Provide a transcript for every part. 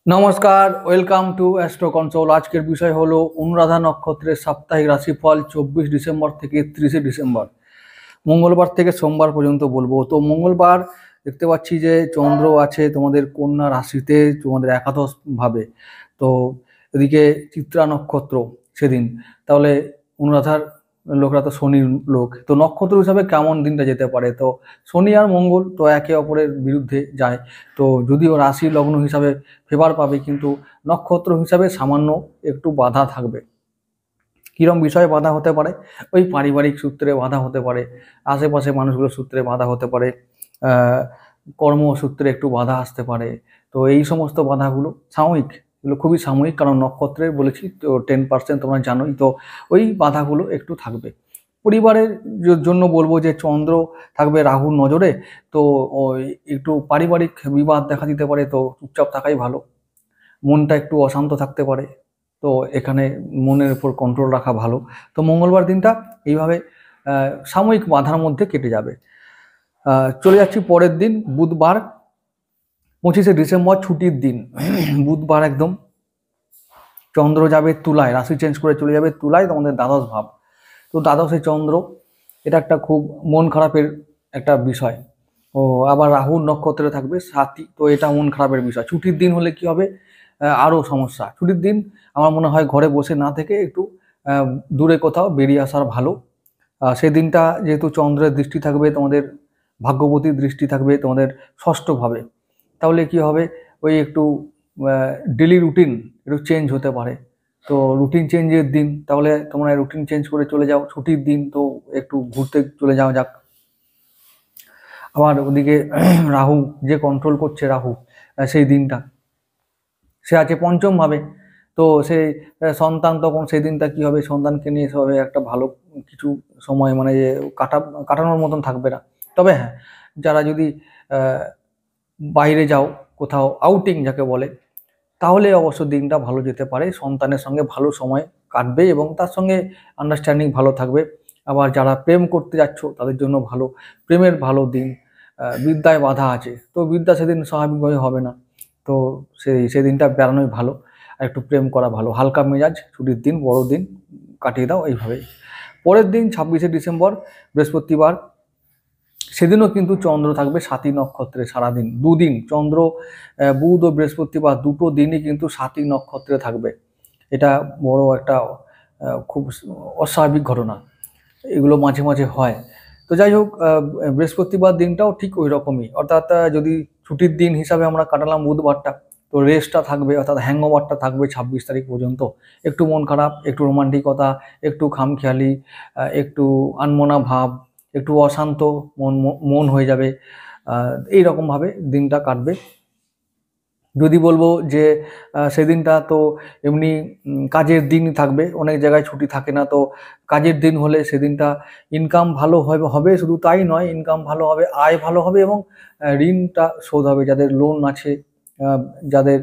নমস্কার, welcome to astro console. আজকের বিষয় হলো অনুরাধা নক্ষত্রের সাপ্তাহিক রাশিফল 24 ডিসেম্বর থেকে 30 ডিসেম্বর, মঙ্গলবার থেকে সোমবার পর্যন্ত বলবো। তো মঙ্গলবার দেখতে পাচ্ছি যে চন্দ্র আছে তোমাদের কন্যা রাশিতে, তোমাদের একাদশ ভাবে। তো এদিকে চিত্রা নক্ষত্র সেদিন, তাহলে অনুরাধার লোকরা তো শনির লোক, তো নক্ষত্র হিসাবে কেমন দিনটা যেতে পারে? তো শনি আর মঙ্গল তো একে অপরের বিরুদ্ধে যায়। তো যদিও রাশি লগ্ন হিসাবে ফেভার পাবে, কিন্তু নক্ষত্র হিসাবে সামান্য একটু বাধা থাকবে। কিরম বিষয়ে বাধা হতে পারে? ওই পারিবারিক সূত্রে বাধা হতে পারে, আশেপাশে মানুষগুলোর সূত্রে বাধা হতে পারে, আহ, কর্মসূত্রে একটু বাধা আসতে পারে। তো এই সমস্ত বাধাগুলো সাময়িক, এগুলো খুবই সাময়িক, কারণ নক্ষত্রের বলেছি তো 10% তোমরা জানোই। তো ওই বাধাগুলো একটু থাকবে। পরিবারের জন্য বলবো যে চন্দ্র থাকবে রাহুর নজরে, তো ওই একটু পারিবারিক বিবাদ দেখা দিতে পারে, তো চুপচাপ থাকাই ভালো। মনটা একটু অশান্ত থাকতে পারে, তো এখানে মনের উপর কন্ট্রোল রাখা ভালো। তো মঙ্গলবার দিনটা এইভাবে সাময়িক বাধার মধ্যে কেটে যাবে। চলে যাচ্ছি পরের দিন, বুধবার 25 ডিসেম্বর, ছুটির দিন। বুধবার একদম চন্দ্র যাবে তুলায়, রাশি চেঞ্জ করে চলে যাবে তুলায়, তোমাদের দ্বাদশ ভাব। তো দ্বাদশে চন্দ্র, এটা একটা খুব মন খারাপের একটা বিষয়। ও আবার রাহুর নক্ষত্রে থাকবে সাথী, তো এটা মন খারাপের বিষয়। ছুটির দিন হলে কি হবে? আরও সমস্যা। ছুটির দিন আমার মনে হয় ঘরে বসে না থেকে একটু দূরে কোথাও বেরিয়ে আসার ভালো। সেই দিনটা যেহেতু চন্দ্রের দৃষ্টি থাকবে, তোমাদের ভাগ্যবতীর দৃষ্টি থাকবে তোমাদের ষষ্ঠভাবে, তাহলে কি হবে? ওই একটু ডেলি রুটিন একটু চেঞ্জ হতে পারে। তো রুটিন চেঞ্জের দিন, তাহলে তোমরা রুটিন চেঞ্জ করে চলে যাও। ছুটির দিন তো একটু ঘুরতে চলে যাওয়া যাক। আবার ওদিকে রাহু যে কন্ট্রোল করছে, রাহু সেই দিনটা সে আছে পঞ্চম ভাবে। তো সেই সন্তান, তখন সেই দিনটা কি হবে? সন্তানকে নিয়ে সবে একটা ভালো কিছু সময়, মানে যে কাটানোর মতন থাকবে না। তবে হ্যাঁ, যারা যদি বাইরে যাও কোথাও, আউটিং যাকে বলে, তাহলে অবশ্য দিনটা ভালো যেতে পারে। সন্তানের সঙ্গে ভালো সময় কাটবে এবং তার সঙ্গে আন্ডারস্ট্যান্ডিং ভালো থাকবে। আবার যারা প্রেম করতে যাচ্ছ তাদের জন্য ভালো, প্রেমের ভালো দিন। বিদ্যায় বাধা আছে, তো বিদ্যা সেদিন স্বাভাবিকভাবে হবে না। তো সেদিনটা বেড়ানোই ভালো, আর একটু প্রেম করা ভালো। হালকা মেজাজ ছুটির দিন, বড় দিন কাটিয়ে দাও এইভাবেই। পরের দিন 26 ডিসেম্বর, বৃহস্পতিবার। সেদিনও কিন্তু চন্দ্র থাকবে সাথী নক্ষত্রে সারাদিন, দুদিন চন্দ্র, বুধ ও বৃহস্পতিবার দুটো দিনই কিন্তু সাথী নক্ষত্রে থাকবে। এটা বড় একটা খুব অস্বাভাবিক ঘটনা, এগুলো মাঝে মাঝে হয়। তো যাই হোক, বৃহস্পতিবার দিনটাও ঠিক ওই রকমই, অর্থাৎ যদি ছুটির দিন হিসাবে আমরা কাটালাম বুধবারটা, তো রেস্টটা থাকবে, অর্থাৎ হ্যাংওভারটা থাকবে 26 তারিখ পর্যন্ত। একটু মন খারাপ, একটু রোমান্টিকতা, একটু খামখেয়ালি, একটু আনমনা ভাব, একটু অশান্ত মন মন হয়ে যাবে। এইরকমভাবে দিনটা কাটবে। যদি বলবো যে সেদিনটা তো এমনি কাজের দিন থাকবে, অনেক জায়গায় ছুটি থাকে না। তো কাজের দিন হলে সেদিনটা ইনকাম ভালো হবে হবে, শুধু তাই নয়, ইনকাম ভালো হবে, আয় ভালো হবে, এবং ঋণটা শোধ হবে। যাদের লোন আছে, যাদের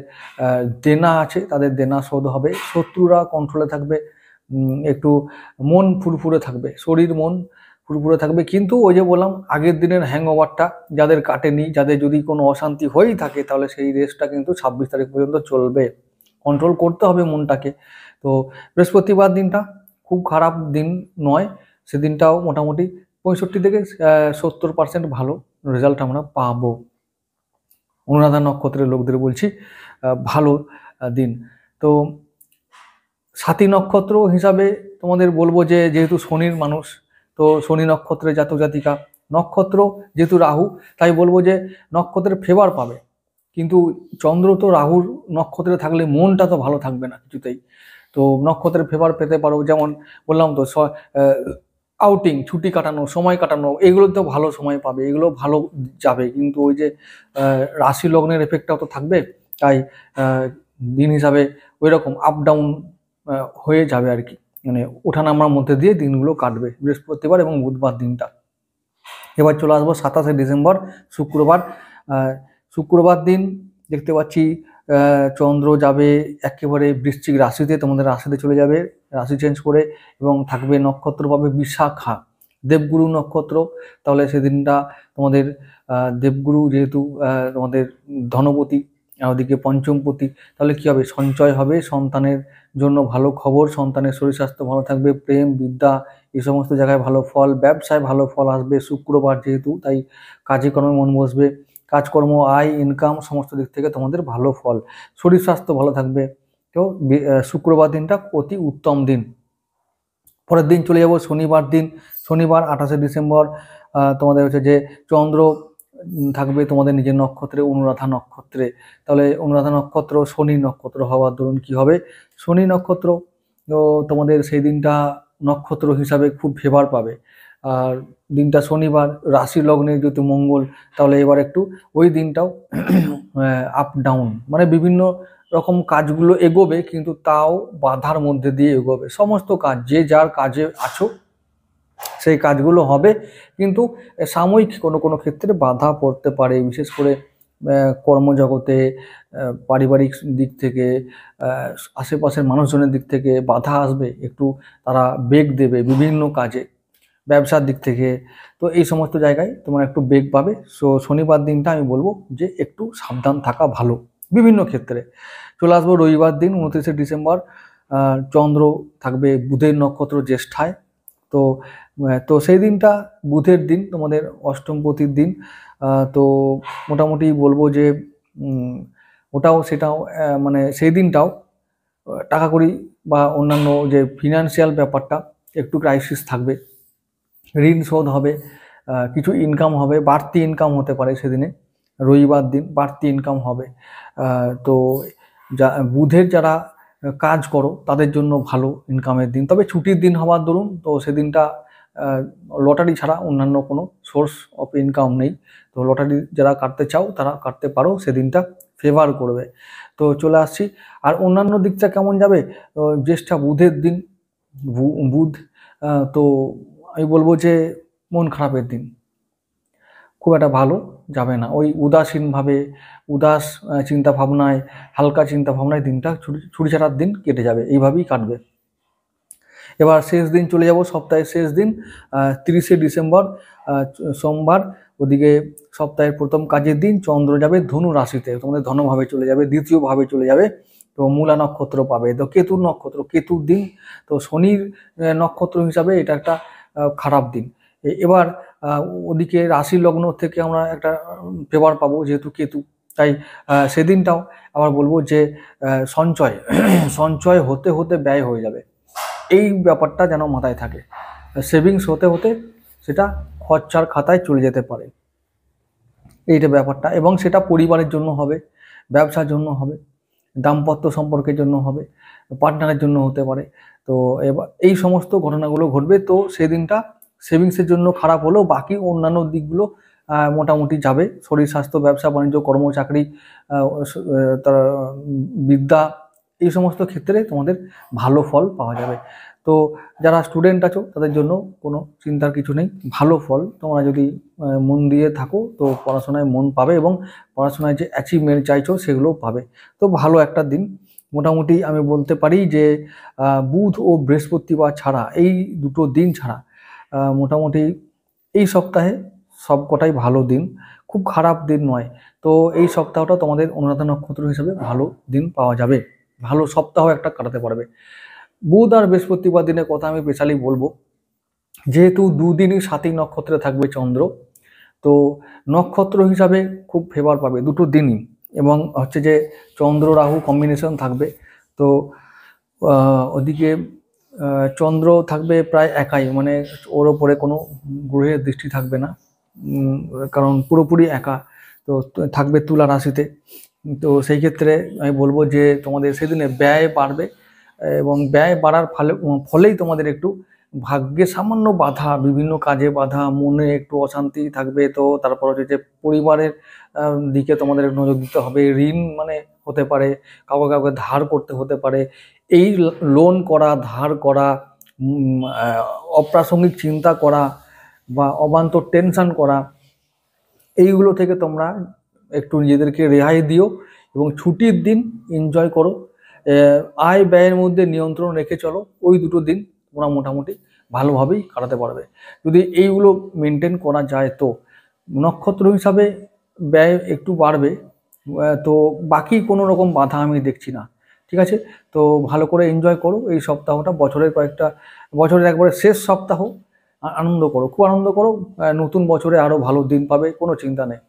দেনা আছে, তাদের দেনা শোধ হবে। শত্রুরা কন্ট্রোলে থাকবে। একটু মন ফুরফুরে থাকবে, শরীর মন ফুরফুরে থাকবে। কিন্তু ওই যে বললাম, আগের দিনের হ্যাংওভারটা যাদের কাটেনি, যাদের যদি কোনো অশান্তি হয়েই থাকে, তাহলে সেই রেসটা কিন্তু 26 তারিখ পর্যন্ত চলবে। কন্ট্রোল করতে হবে মনটাকে। তো বৃহস্পতিবার দিনটা খুব খারাপ দিন নয়, সেদিনটাও মোটামুটি 65 থেকে 70% ভালো রেজাল্ট আমরা পাবো। অনুরাধা নক্ষত্রের লোকদের বলছি, ভালো দিন। তো সাথী নক্ষত্র হিসাবে তোমাদের বলবো যে, যেহেতু শনির মানুষ, তো শনি নক্ষত্রের জাতক জাতিকা, নক্ষত্র যেহেতু রাহু, তাই বলবো যে নক্ষত্রের ফেভার পাবে। কিন্তু চন্দ্র তো রাহুর নক্ষত্রে থাকলে মনটা তো ভালো থাকবে না কিছুতেই। তো নক্ষত্রের ফেভার পেতে পারো, যেমন বললাম তো, আউটিং, ছুটি কাটানো, সময় কাটানো, এগুলো তো ভালো সময় পাবে, এগুলো ভালো যাবে। কিন্তু ওই যে রাশি লগ্নের এফেক্টটাও তো থাকবে, তাই দিন হিসাবে ওই রকম আপ ডাউন হয়ে যাবে আর কি, মানে ওঠানামার মধ্যে দিয়ে দিনগুলো কাটবে বৃহস্পতিবার এবং বুধবার দিনটা। এবার চলে আসবো 27 ডিসেম্বর, শুক্রবার। শুক্রবার দিন দেখতে পাচ্ছি চন্দ্র যাবে একেবারে বৃশ্চিক রাশিতে, তোমাদের রাশিতে চলে যাবে রাশি চেঞ্জ করে, এবং থাকবে নক্ষত্র পাবে বিশাখা, দেবগুরু নক্ষত্র। তাহলে সেদিনটা তোমাদের দেবগুরু যেহেতু তোমাদের ধনপতি, ওদিকে পঞ্চমপতি, তাহলে কি হবে? সঞ্চয় হবে, সন্তানের জন্য ভালো খবর, সন্তানের শরীর স্বাস্থ্য ভালো থাকবে, প্রেম বিদ্যা এই সমস্ত জায়গায় ভালো ফল, ব্যবসায় ভালো ফল আসবে, শুক্রবার যেহেতু তাই কাজে কর্মে মন বসবে, কাজকর্ম আয় ইনকাম সমস্ত দিক থেকে তোমাদের ভালো ফল, শরীর স্বাস্থ্য ভালো থাকবে। তো শুক্রবার দিনটা অতি উত্তম দিন। পরের দিন চলে যাব শনিবার দিন। শনিবার 28শে ডিসেম্বর তোমাদের হচ্ছে যে চন্দ্র থাকবে তোমাদের নিজের নক্ষত্রে, অনুরাধা নক্ষত্রে। তাহলে অনুরাধা নক্ষত্র শনি নক্ষত্র হওয়ার দরুন কি হবে? শনি নক্ষত্র তো তোমাদের সেই দিনটা নক্ষত্র হিসাবে খুব ফেভার পাবে। আর দিনটা শনিবার, রাশি লগ্নে যেহেতু মঙ্গল, তাহলে এবার একটু ওই দিনটাও আপ ডাউন, মানে বিভিন্ন রকম কাজগুলো এগোবে, কিন্তু তাও বাধার মধ্যে দিয়ে এগোবে। সমস্ত কাজ, যে যার কাজে আছো সেই কাজগুলো হবে, কিন্তু সাময়িক কোনো কোনো ক্ষেত্রে বাধা পড়তে পারে, বিশেষ করে কর্মজগতে, পারিবারিক দিক থেকে, আশেপাশের মানুষজনের দিক থেকে বাধা আসবে, একটু তারা বেগ দেবে বিভিন্ন কাজে, ব্যবসার দিক থেকে। তো এই সমস্ত জায়গায় তোমরা একটু বেগ পাবে। সো শনিবার দিনটা আমি বলবো যে একটু সাবধান থাকা ভালো বিভিন্ন ক্ষেত্রে। চলে আসবো রবিবার দিন 29শে ডিসেম্বর। চন্দ্র থাকবে বুধের নক্ষত্র জ্যেষ্ঠায়। তো তো সেই দিনটা বুধের দিন, তোমাদের অষ্টমপতির দিন। তো মোটামুটি বলবো যে ওটাও সেটাও মানে সেই দিনটাও টাকা কড়ি বা অন্যান্য যে ফিনান্সিয়াল ব্যাপারটা একটু ক্রাইসিস থাকবে, ঋণ শোধ হবে, কিছু ইনকাম হবে, বাড়তি ইনকাম হতে পারে সেদিনে, রবিবার দিন বাড়তি ইনকাম হবে। তো বুধের যারা কাজ করো তাদের জন্য ভালো ইনকামের দিন, তবে ছুটির দিন হওয়ার দরুন তো সেদিনটা লটারি ছাড়া অন্যান্য কোনো সোর্স অফ ইনকাম নেই। তো লটারি যারা কাটতে চাও তারা কাটতে পারো, সেদিনটা ফেভার করবে। তো চলে আসছি, আর অন্যান্য দিকটা কেমন যাবে? জ্যেষ্ঠা বুধের দিন, বুধ তো আমি বলবো যে মন খারাপের দিন, খুব একটা ভালো যাবে না। ওই উদাসীনভাবে, উদাস চিন্তা ভাবনায়, হালকা চিন্তা ভাবনায় দিনটা ছুটি ছাড়ার দিন কেটে যাবে, এইভাবেই কাটবে। এবার শেষ দিন চলে যাব, সপ্তাহের শেষ দিন 30শে ডিসেম্বর সোমবার। ওদিকে সপ্তাহের প্রথম কাজের দিন চন্দ্র যাবে ধনু রাশিতে, তোমাদের ধনভাবে চলে যাবে, দ্বিতীয় ভাবে চলে যাবে। তো মূলা নক্ষত্র পাবে, তো কেতুর নক্ষত্র, কেতুর দিন, তো শনির নক্ষত্র হিসাবে এটা একটা খারাপ দিন। এবার ওদিকে রাশি লগ্ন থেকে আমরা একটা ফেভার পাবো যেহেতু কেতু, তাই সেদিনটাও আবার বলবো যে সঞ্চয় সঞ্চয় হতে হতে ব্যয় হয়ে যাবে, এই ব্যাপারটা যেন মাথায় থাকে। সেভিংস হতে হতে সেটা খরচার খাতায় চলে যেতে পারে, এইটা ব্যাপারটা। এবং সেটা পরিবারের জন্য হবে, ব্যবসার জন্য হবে, দাম্পত্য সম্পর্কের জন্য হবে, পার্টনারের জন্য হতে পারে। তো এবার এই সমস্ত ঘটনাগুলো ঘটবে। তো সেদিনটা সেভিংসের জন্য খারাপ হলেও বাকি অন্যান্য দিকগুলো মোটামুটি যাবে। শরীর স্বাস্থ্য, ব্যবসা বাণিজ্য, কর্মচাকরি, তার বিদ্যা, এই সমস্ত ক্ষেত্রে তোমাদের ভালো ফল পাওয়া যাবে। তো যারা স্টুডেন্ট আছো তাদের জন্য কোনো চিন্তার কিছু নেই, ভালো ফল তোমরা যদি মন দিয়ে থাকো তো পড়াশোনায় মন পাবে, এবং পড়াশোনায় যে অ্যাচিভমেন্ট চাইছো সেগুলোও পাবে। তো ভালো একটা দিন মোটামুটি আমি বলতে পারি যে বুধ ও বৃহস্পতিবার ছাড়া, এই দুটো দিন ছাড়া মোটামুটি এই সপ্তাহে সবকটাই ভালো দিন, খুব খারাপ দিন নয়। তো এই সপ্তাহটা তোমাদের অনুরাধা নক্ষত্র হিসেবে ভালো দিন পাওয়া যাবে, ভালো সপ্তাহ একটা কাটাতে পারবে। বুধ আর বৃহস্পতিবার দিনের কথা আমি স্পেশালি বলবো, যেহেতু দুদিনই সাতই নক্ষত্রে থাকবে চন্দ্র, তো নক্ষত্র হিসাবে খুব ফেভার পাবে দুটো দিনই। এবং হচ্ছে যে চন্দ্র রাহু কম্বিনেশন থাকবে। তো ওদিকে চন্দ্র থাকবে প্রায় একাই, মানে ওর ওপরে কোনো গ্রহের দৃষ্টি থাকবে না, কারণ পুরোপুরি একা। তো থাকবে তুলা রাশিতে। তো সেই ক্ষেত্রে আমি বলবো যে তোমাদের সেদিনে ব্যয় বাড়বে, এবং ব্যয় বাড়ার ফলেই তোমাদের একটু ভাগ্যে সামান্য বাধা, বিভিন্ন কাজে বাধা, মনে একটু অশান্তি থাকবে। তো তারপর হচ্ছে যে পরিবারের দিকে তোমাদের নজর দিতে হবে, ঋণ মানে হতে পারে, কাউকে কাউকে ধার করতে হতে পারে। এই লোন করা, ধার করা, অপ্রাসঙ্গিক চিন্তা করা বা অবান্তর টেনশন করা, এইগুলো থেকে তোমরা একটু নিজেদেরকে রেহাই দিও, এবং ছুটির দিন এনজয় করো, আয় ব্যয়ের মধ্যে নিয়ন্ত্রণ রেখে চলো। ওই দুটো দিন তোমরা মোটামুটি ভালোভাবেই কাটাতে পারবে যদি এইগুলো মেনটেন করা যায়। তো নক্ষত্র হিসাবে ব্যয় একটু বাড়বে, তো বাকি কোনো রকম বাধা আমি দেখছি না। ঠিক আছে? তো ভালো করে এনজয় করো এই সপ্তাহটা, বছরের একবারে শেষ সপ্তাহ। আনন্দ করো, খুব আনন্দ করো। নতুন বছরে আরো ভালো দিন পাবে, কোনো চিন্তা নেই।